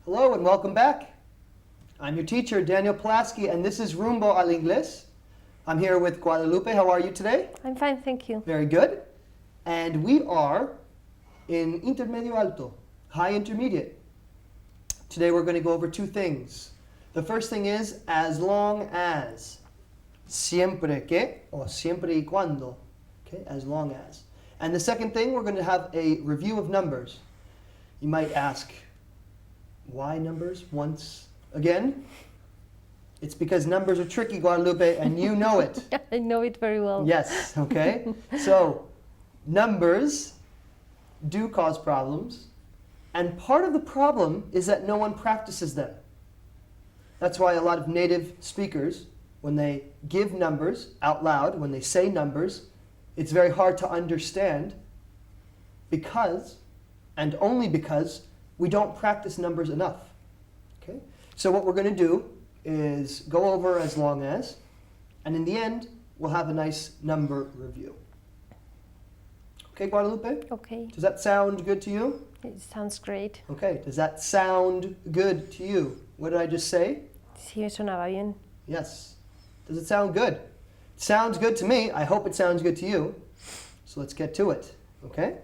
Hello and welcome back. I'm your teacher, Daniel Pulaski, and this is Rumbo al Inglés. I'm here with Guadalupe. How are you today? I'm fine, thank you. Very good. And we are in Intermedio Alto, High Intermediate. Today we're going to go over two things. The first thing is as long as. Siempre que or siempre y cuando. Okay, as long as. And the second thing, we're going to have a review of numbers. You might ask, why numbers once again? It's because numbers are tricky, Guadalupe, and you know it. I know it very well. Yes, okay? So, numbers do cause problems, and part of the problem is that no one practices them. That's why a lot of native speakers, when they give numbers out loud, when they say numbers, it's very hard to understand because, and only because, we don't practice numbers enough. Okay? So what we're going to do is go over as long as, and in the end, we'll have a nice number review. Okay, Guadalupe? Okay, Does that sound good to you? it sounds great. Okay, does that sound good to you? What did I just say? Sí, me sonaba bien. Yes. Does it sound good? It sounds good to me. I hope it sounds good to you. So let's get to it, okay?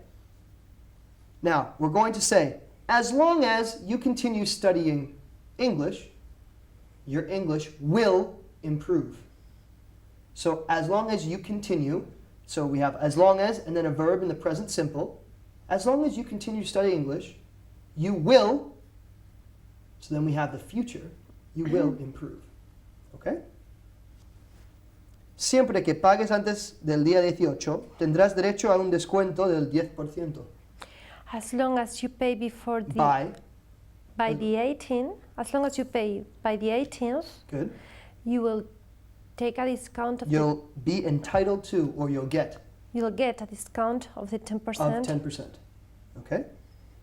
Now, we're going to say, as long as you continue studying English, your English will improve. So as long as you continue, so we have as long as and then a verb in the present simple. As long as you continue studying English, you will, so then we have the future, you will improve. Okay? Siempre que pagues antes del día 18, tendrás derecho a un descuento del 10%. As long as you pay before the By the 18th, as long as you pay by the 18th, good. you will take a discount of You'll be entitled to, or you'll get, you'll get a discount of the 10%. of 10%. Okay?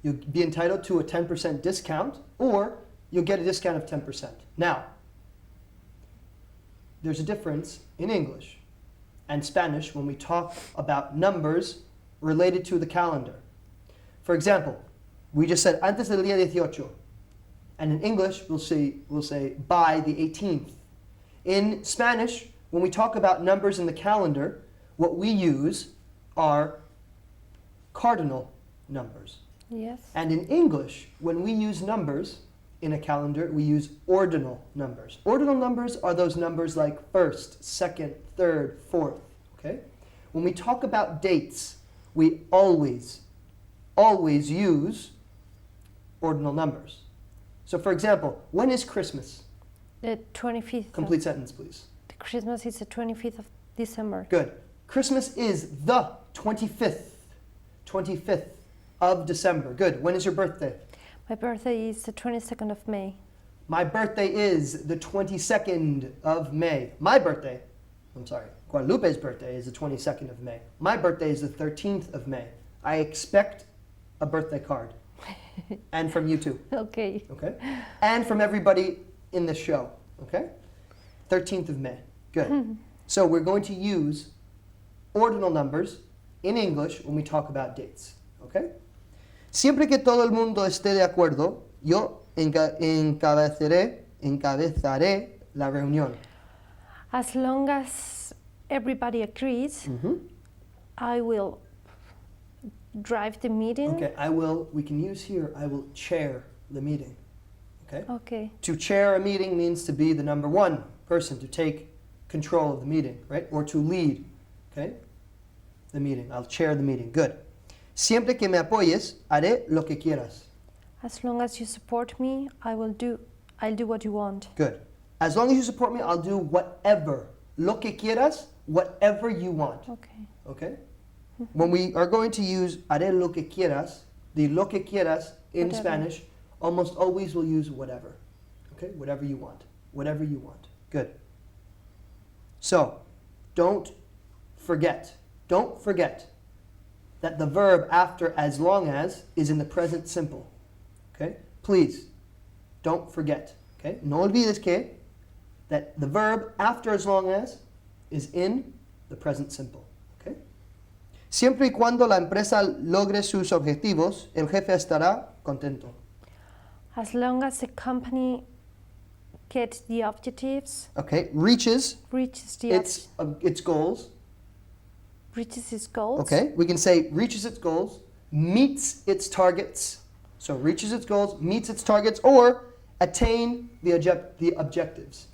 You'll be entitled to a 10% discount, or you'll get a discount of 10%. Now, there's a difference in English and Spanish when we talk about numbers related to the calendar. For example, we just said antes del día 18, and in English we'll say by the 18th. In Spanish, when we talk about numbers in the calendar, what we use are cardinal numbers. Yes. And in English, when we use numbers in a calendar, we use ordinal numbers. Ordinal numbers are those numbers like first, second, third, fourth. Okay? When we talk about dates, we always use ordinal numbers. So for example, when is Christmas? The 25th. Complete sentence, please. The Christmas is the 25th of December. Good. Christmas is the 25th of December. Good. When is your birthday? My birthday is the 22nd of May. My birthday is the 22nd of May. Guadalupe's birthday is the 22nd of May. My birthday is the 13th of May. I expect a birthday card. And from you too. Okay. Okay? And from everybody in this show. Okay? 13th of May. Good. So we're going to use ordinal numbers in English when we talk about dates. Okay? Siempre que todo el mundo esté de acuerdo, yo encabezaré la reunión. As long as everybody agrees, I will drive the meeting. Okay, we can use here, I will chair the meeting. Okay? Okay. To chair a meeting means to be the number one person, to take control of the meeting, right? Or to lead, okay? The meeting. I'll chair the meeting. Good. Siempre que me apoyes, haré lo que quieras. As long as you support me, I'll do what you want. Good. As long as you support me, I'll do whatever. Lo que quieras, whatever you want. Okay. Okay? When we are going to use haré lo que quieras, the lo que quieras in Whatever. Spanish almost always will use whatever. Okay? Whatever you want. Whatever you want. Good. So, don't forget that the verb after as long as is in the present simple. Okay? Please, don't forget. Okay? No olvides que that the verb after as long as is in the present simple. Okay? Siempre y cuando la empresa logre sus objetivos, el jefe estará contento. As long as the company gets the objectives, Okay, reaches reaches its goals. reaches its goals. Okay, we can say reaches its goals, meets its targets. So reaches its goals, meets its targets, or attain the objectives.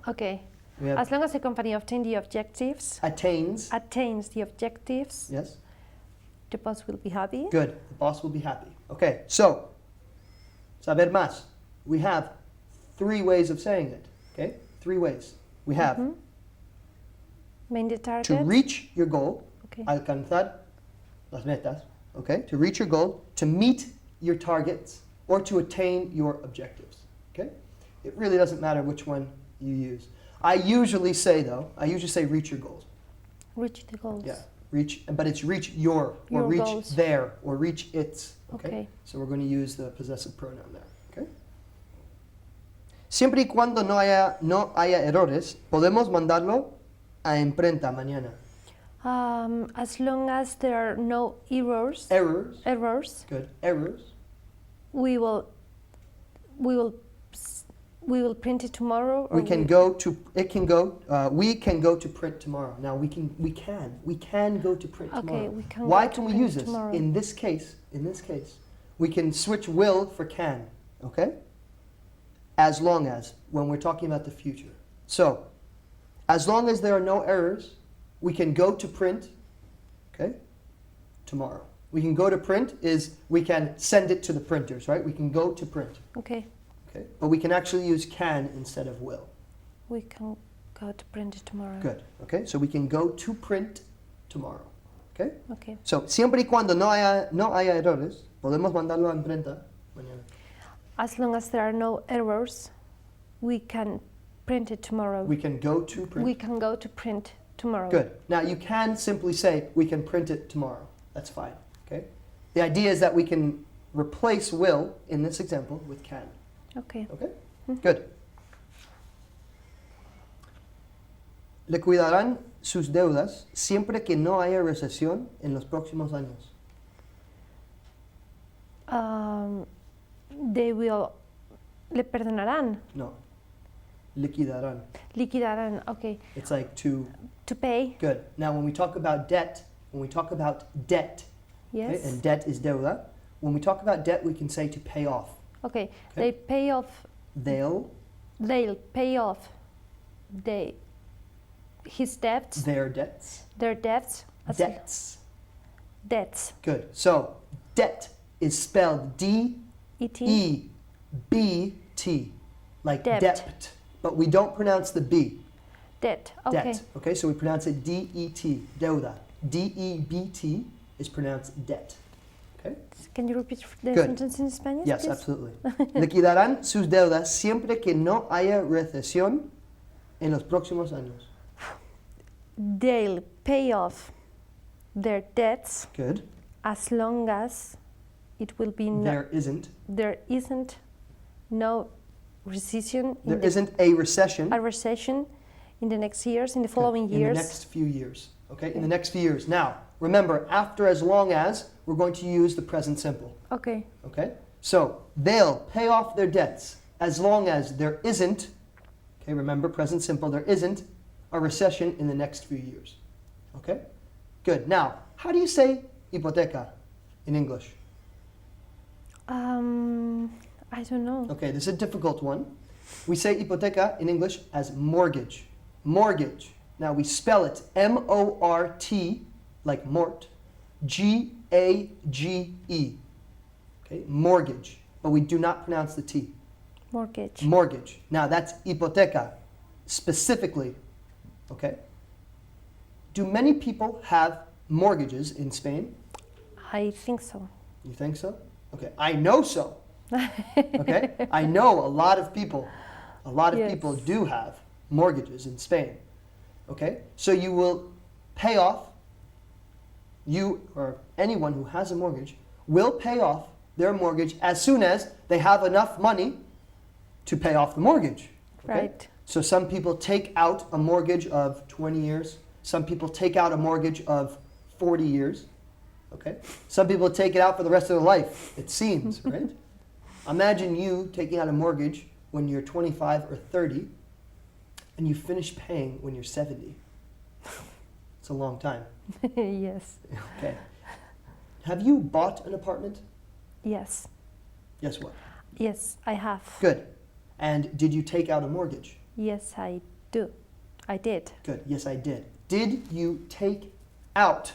Okay. We have As long as the company obtains the objectives, attains. attains the objectives, Yes, the boss will be happy. good. The boss will be happy. Okay, so saber más. We have 3 ways of saying it. Okay, 3 ways. We have Main the target. to reach your goal, Okay. alcanzar las metas. Okay, to reach your goal, to meet your targets, or to attain your objectives. Okay, it really doesn't matter which one you use. I usually say reach your goals. Reach the goals. Yeah, reach, but it's reach your or reach goals. their, or reach its. Okay? Okay. So we're going to use the possessive pronoun there. Okay. Siempre y cuando no haya errores, podemos mandarlo a imprenta mañana. As long as there are no errors, Errors. Good. Errors. we will print it tomorrow. Or We can go to print tomorrow. Now we can go to print Okay, tomorrow. we can Why go to can we print use this? tomorrow. In this case, we can switch will for can, okay? As long as, when we're talking about the future. So, as long as there are no errors, we can go to print, okay, tomorrow. We can go to print is we can send it to the printers, right? We can go to print, Okay, okay? But we can actually use can instead of will. we can go to print it tomorrow. Good, okay? So we can go to print tomorrow, okay? Okay. So, siempre y cuando no haya errores, podemos mandarlo a imprenta mañana. As long as there are no errors, we can print it tomorrow. We can go to print. We can go to print tomorrow. Good. Now you can simply say we can print it tomorrow. That's fine. Okay. The idea is that we can replace will in this example with can. Okay. Okay. Good. Le cuidarán sus deudas siempre que no haya recesión en los próximos años. They will. Le perdonarán. No. Liquidarán. Liquidarán. Okay. It's like to. To pay. Good. Now when we talk about debt, Yes. okay, and debt is deuda. When we talk about debt, we can say to pay off. Okay. They pay off. They'll pay off. His debts. their debts. Their debts. Debts. Debts. Good. So debt is spelled D-E-B-T, like Debt. debt, but we don't pronounce the B. Debt. Okay. Debt. Okay, so we pronounce it D-E-T, deuda. D-E-B-T is pronounced debt. Okay. Can you repeat the Good. sentence in Spanish? Yes, please? absolutely. Liquidarán sus deudas siempre que no haya recesión en los próximos años. They'll pay off their debts Good. as long as it will be There isn't no recession. a recession. A recession in the next years, in the following in years. the next few years. Okay, in the next few years. Now, remember, after as long as, we're going to use the present simple. Okay. Okay, so they'll pay off their debts as long as there isn't, okay, remember, present simple, there isn't a recession in the next few years. Okay, good. Now, how do you say hipoteca in English? I don't know. Okay, this is a difficult one. We say hipoteca in English as mortgage. Mortgage. Now we spell it M-O-R-T, like mort, G-A-G-E. Okay, mortgage. But we do not pronounce the T. Mortgage. Mortgage. Now that's hipoteca, specifically. Okay? Do many people have mortgages in Spain? I think so. You think so? Okay, I know so. Okay, I know a lot of people Yes. people do have mortgages in Spain. Okay, so you will pay off, you or anyone who has a mortgage will pay off their mortgage as soon as they have enough money to pay off the mortgage. Okay? Right. So some people take out a mortgage of 20 years. Some people take out a mortgage of 40 years. Okay? Some people take it out for the rest of their life, it seems, right? Imagine you taking out a mortgage when you're 25 or 30, and you finish paying when you're 70. It's a long time. Yes. Okay. Have you bought an apartment? Yes. Yes, what? Yes, I have. Good. And did you take out a mortgage? Yes, I do. I did. Good. Yes, I did. Did you take out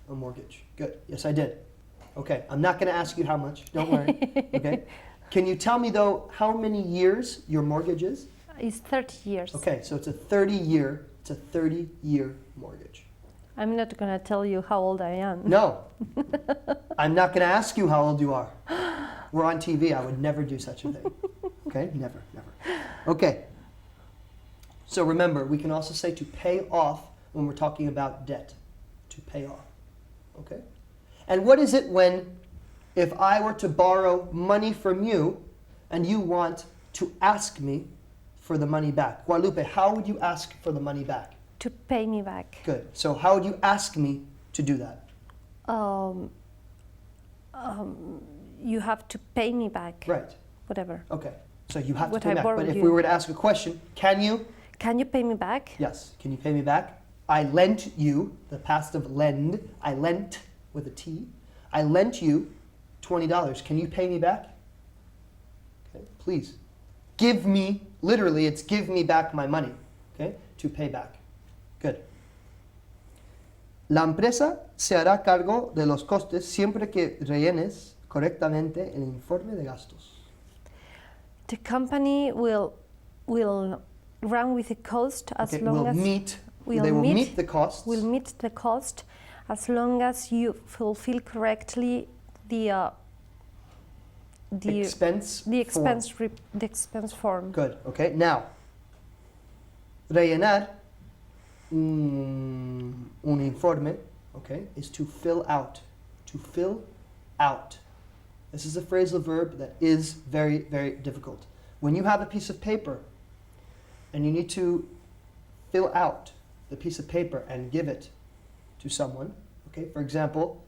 a mortgage? Good. Yes, I did. Okay. I'm not going to ask you how much. Don't worry. Okay. Can you tell me, though, how many years your mortgage is? It's 30 years. Okay. So it's a 30-year mortgage. I'm not going to tell you how old I am. No. I'm not going to ask you how old you are. We're on TV. I would never do such a thing. Okay? Never, never. Okay. So remember, we can also say to pay off when we're talking about debt. To pay off. Okay? And what is it when, if I were to borrow money from you and you want to ask me for the money back? Guadalupe, how would you ask for the money back? To pay me back. Good. So how would you ask me to do that? You have to pay me back. Right. Whatever. Okay. So you have to What pay I back. But borrowed if you. we were to ask a question, can you? Can you pay me back? Yes. Can you pay me back? I lent you, the past of lend, I lent with a T. I lent you $20. Can you pay me back? Okay. Please. Give me, literally, it's give me back my money. Okay. To pay back. Good. La empresa se hará cargo de los costes siempre que rellenes correctamente el informe de gastos. The company will run with the cost as Okay, long will as meet, will they will meet- meet the costs. will meet the cost as long as you fulfill correctly the expense the form. the expense form. Good. Okay. Now, rellenar un informe, okay, is to fill out. To fill out. This is a phrasal verb that is very, very difficult. When you have a piece of paper and you need to fill out the piece of paper and give it to someone, okay, for example,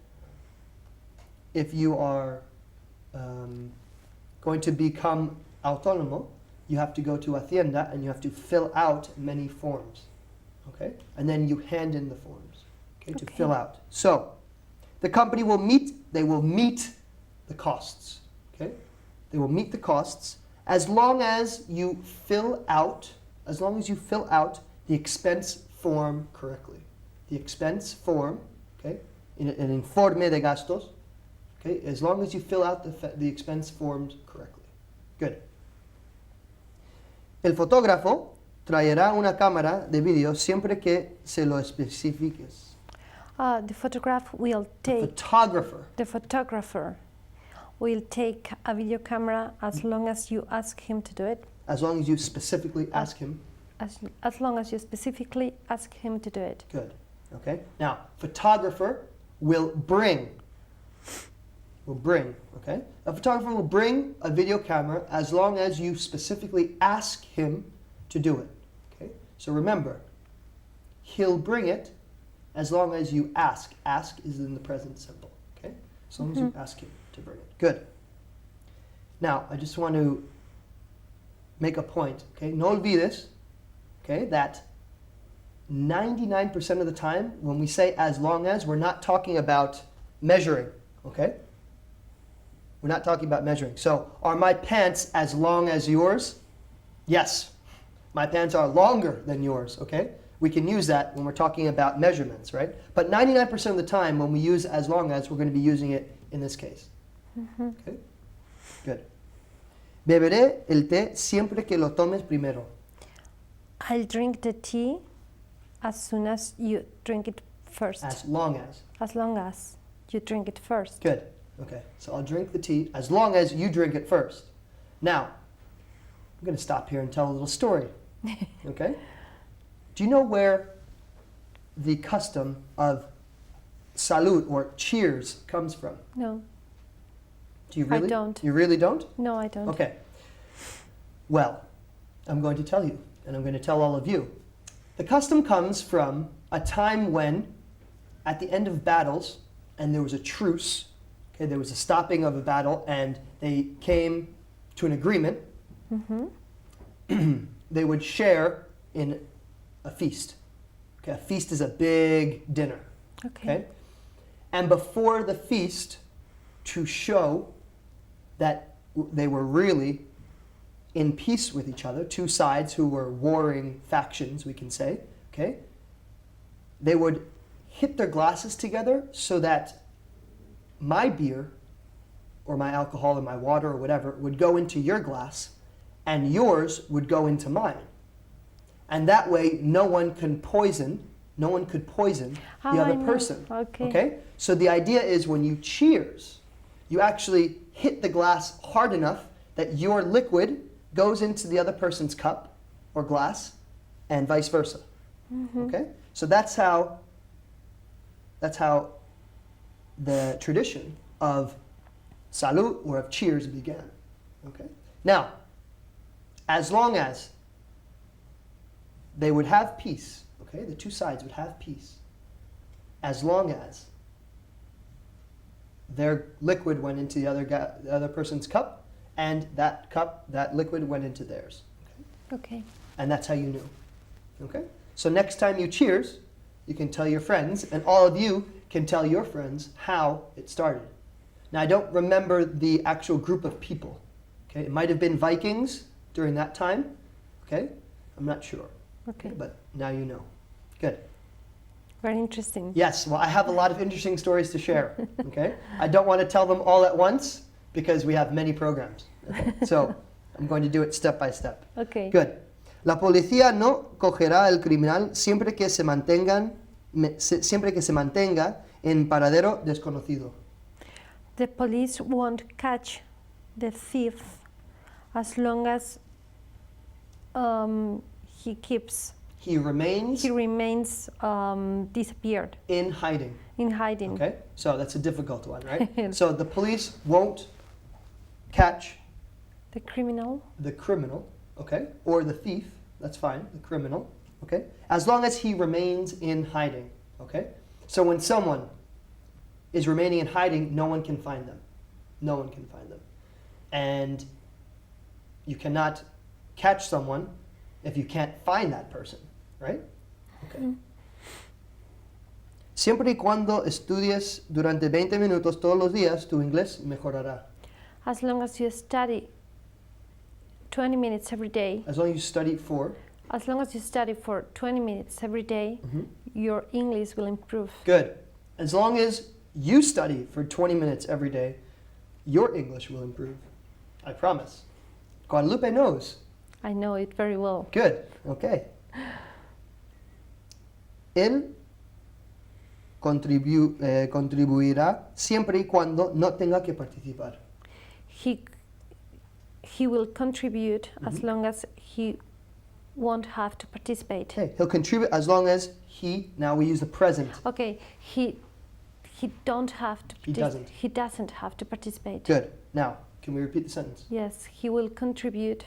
if you are going to become autónomo, you have to go to Hacienda and you have to fill out many forms, okay? And then you hand in the forms, okay, to Okay. fill out. So, the company will meet the costs, okay? They will meet the costs as long as you fill out the expense form correctly. The expense form, okay, in an informe de gastos, okay, as long as you fill out the expense forms correctly. Good. El fotógrafo traerá una cámara de vídeo siempre que se lo especifiques. The photographer will take a video camera as long as you ask him to do it. As long as you specifically ask him. As long as you specifically ask him to do it. Good. Okay. Now, photographer will bring. Okay. A photographer will bring a video camera as long as you specifically ask him to do it. Okay. So remember, he'll bring it as long as you ask. Ask is in the present simple. Okay. As long as you ask him to bring it. Good. Now, I just want to make a point. Okay. No olvides, okay, that 99% of the time when we say as long as, we're not talking about measuring. Okay. We're not talking about measuring. So, are my pants as long as yours? Yes. My pants are longer than yours, okay? We can use that when we're talking about measurements, right? But 99% of the time when we use as long as, we're going to be using it in this case. Okay? Good. Beberé el té siempre que lo tomes primero. I'll drink the tea as soon as you drink it first. As long as. As long as you drink it first. Good. Okay. So I'll drink the tea as long as you drink it first. Now, I'm going to stop here and tell a little story. Okay? Do you know where the custom of salud or cheers comes from? No. Do you really? I don't. You really don't? No, I don't. Okay. Well, I'm going to tell you, and I'm going to tell all of you. The custom comes from a time when, at the end of battles, and there was a truce, okay, there was a stopping of a battle, and they came to an agreement, they would share in a feast. Okay, a feast is a big dinner. Okay? And before the feast, to show that they were really in peace with each other, two sides who were warring factions, we can say, okay? They would hit their glasses together so that my beer or my alcohol or my water or whatever would go into your glass and yours would go into mine. And that way no one could poison the other person. Okay? So the idea is when you cheers, you actually hit the glass hard enough that your liquid goes into the other person's cup or glass and vice versa. Okay? So that's how the tradition of salud or of cheers began. Okay? Now, as long as they would have peace, okay, the two sides would have peace, as long as their liquid went into the other person's cup, and that liquid went into theirs. Okay. And that's how you knew. Okay? So next time you cheers, you can tell your friends, and all of you can tell your friends how it started. Now, I don't remember the actual group of people. Okay? It might have been Vikings during that time. Okay? I'm not sure. Okay. But now you know. Good. Very interesting. Yes, well, I have a lot of interesting stories to share. Okay? I don't want to tell them all at once because we have many programs. Okay? So I'm going to do it step by step. Okay. Good. La policía no cogerá al criminal siempre que se mantenga en paradero desconocido. The police won't catch the thief as long as he remains disappeared. In hiding. In hiding. Okay, so that's a difficult one, right? So the police won't catch the criminal, okay, or the thief, that's fine, the criminal, okay, as long as he remains in hiding, okay? So when someone is remaining in hiding, no one can find them. No one can find them. And you cannot catch someone if you can't find that person, right? Okay. Siempre y cuando estudies durante 20 minutos todos los días, tu inglés mejorará. As long as you study 20 minutes every day. As long as you study for 20 minutes every day, your English will improve. Good. As long as you study for 20 minutes every day, your English will improve. I promise. Guadalupe knows. I know it very well. Good. Okay. Él contribuirá siempre y cuando no tenga que participar. He will contribute as long as he won't have to participate. Okay. He'll contribute as long as now we use the present. Okay. He doesn't have to participate. Good. Now, can we repeat the sentence? Yes, he will contribute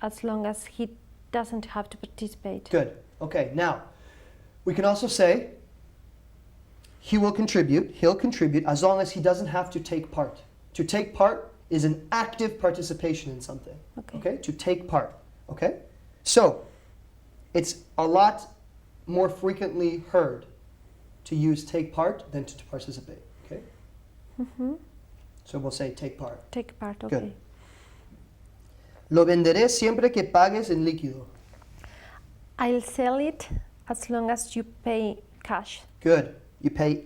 as long as he doesn't have to participate. Good. Okay. Now, we can also say he'll contribute as long as he doesn't have to take part. To take part is an active participation in something. Okay? To take part. Okay? So, it's a lot more frequently heard to use take part than to participate. Okay? So we'll say take part. Take part, okay. Good. Lo venderé siempre que pagues en líquido. I'll sell it as long as you pay cash. Good. You pay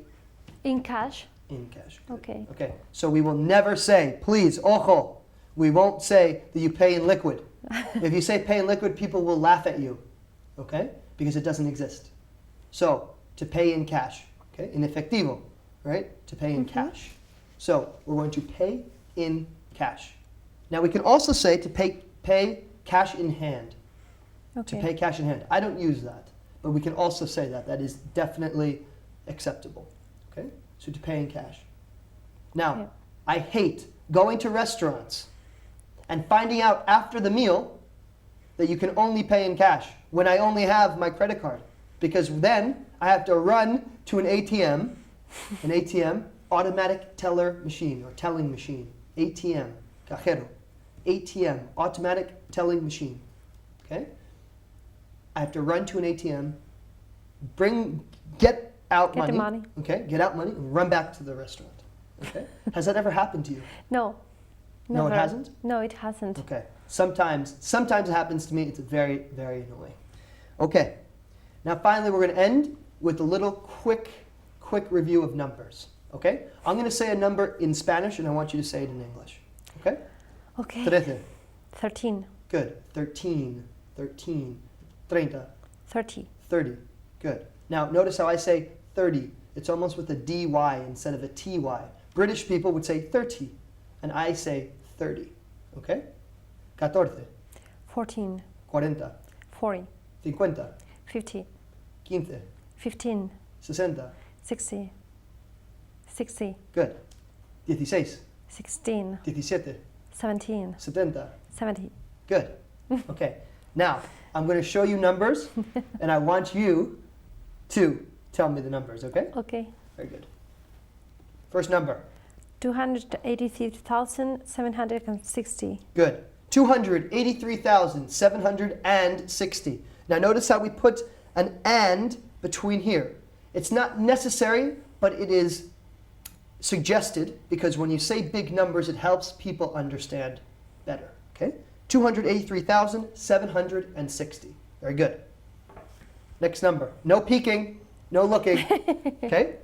in cash? In cash. Good. Okay. Okay. So we will never say, please, ojo, we won't say that you pay in liquid. If you say pay in liquid, people will laugh at you. Okay? Because it doesn't exist. So, to pay in cash. Okay? In efectivo. Right? To pay in cash. So, we're going to pay in cash. Now, we can also say to pay cash in hand. Okay. To pay cash in hand. I don't use that. But we can also say that. That is definitely acceptable. Okay? So to pay in cash. Now, I hate going to restaurants and finding out after the meal that you can only pay in cash when I only have my credit card. Because then I have to run to an ATM, automatic teller machine or telling machine. ATM, cajero. ATM, automatic telling machine. Okay? I have to run to an ATM, get out Get the money. Okay? Get out money and run back to the restaurant. Okay? Has that ever happened to you? No. No, it Never. hasn't? No, it hasn't. Okay. Sometimes it happens to me. It's very, very annoying. Okay. Now finally we're going to end with a little quick review of numbers. Okay? I'm going to say a number in Spanish and I want you to say it in English. Okay? Okay. 13. 13. Good. 13. 30. 30. 30. Good. Now notice how I say 30. It's almost with a dy instead of a ty. British people would say 30 and I say 30. Okay? 14. 14. 40. 40. 50. 50. 15. 15. 60. 60. 60. Good. 16. 16. 17. 17. 70. 70. Good. Okay. Now, I'm going to show you numbers, and I want you to tell me the numbers, okay? Okay. Very good. First number. 283,760. Good. 283,760. Now notice how we put an and between here. It's not necessary, but it is suggested because when you say big numbers, it helps people understand better. Okay? 283,760. Very good. Next number. No peeking, no looking. Okay?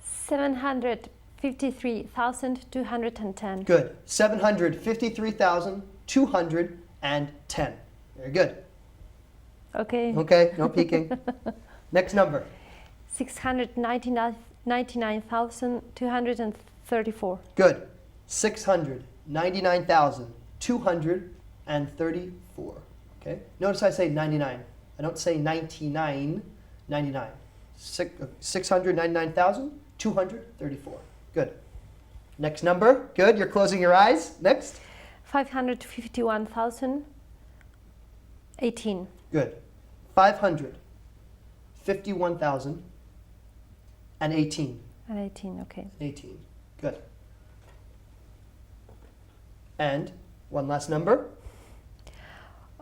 753,210. Good. 753,210. Very good. Okay. Okay, no peeking. Next number. 699,234. Good. 699,234. Okay? Notice I say 99. I don't say 99, 99. 699,234. Good. Next number. Good. You're closing your eyes. Next. 551,018. Good. 551,018. And 18, okay. 18. Good. And one last number.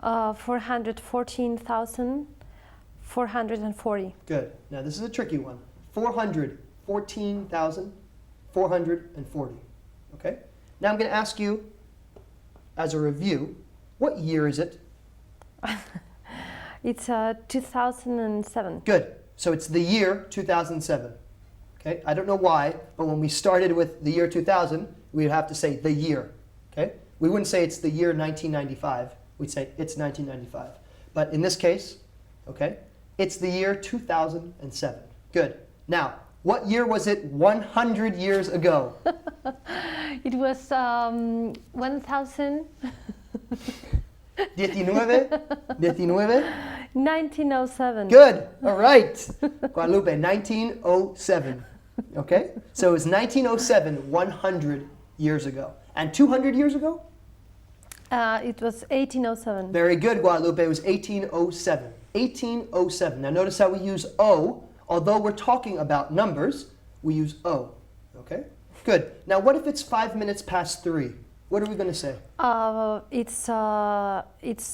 414,440. Good. Now this is a tricky one. 414,440. Okay? Now I'm going to ask you, as a review, what year is it? It's 2007. Good. So it's the year 2007. Okay? I don't know why, but when we started with the year 2000, we'd have to say the year. Okay? We wouldn't say it's the year 1995. We'd say it's 1995. But in this case, okay, it's the year 2007. Good. Now, what year was it 100 years ago? It was 1,000. 1907. Good. All right. Guadalupe, 1907. Okay? So it was 1907, 100 years ago. And 200 years ago? It was 1807. Very good, Guadalupe. It was 1807. 1807. Now notice how we use O. Although we're talking about numbers, we use O. Okay? Good. Now what if it's 5 minutes past 3? What are we going to say? It's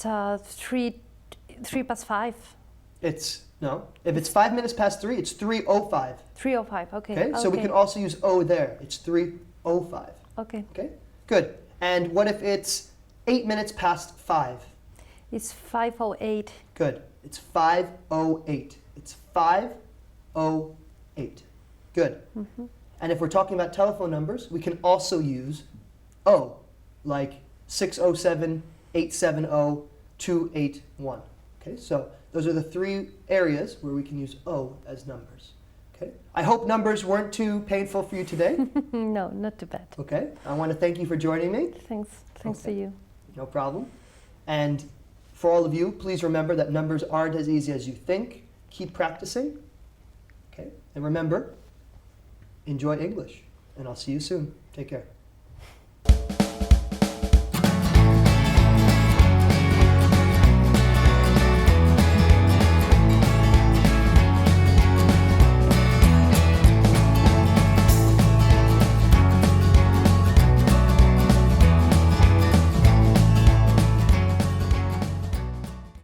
3 past 5. No. If it's 5 minutes past 3, it's 3:05. 3:05. Okay. Okay? So we can also use O there. It's 3:05. Okay. Okay? Good. And what if it's 8 minutes past 5? It's 5:08. Good. It's 5:08. It's 5:08. Good. Mm-hmm. And if we're talking about telephone numbers, we can also use O, like 607-870-281. Okay, so those are the 3 areas where we can use O as numbers. Okay, I hope numbers weren't too painful for you today. No, not too bad. Okay, I want to thank you for joining me. Thanks Okay. to you. No problem. And for all of you, please remember that numbers aren't as easy as you think. Keep practicing. Okay, and remember, enjoy English. And I'll see you soon. Take care.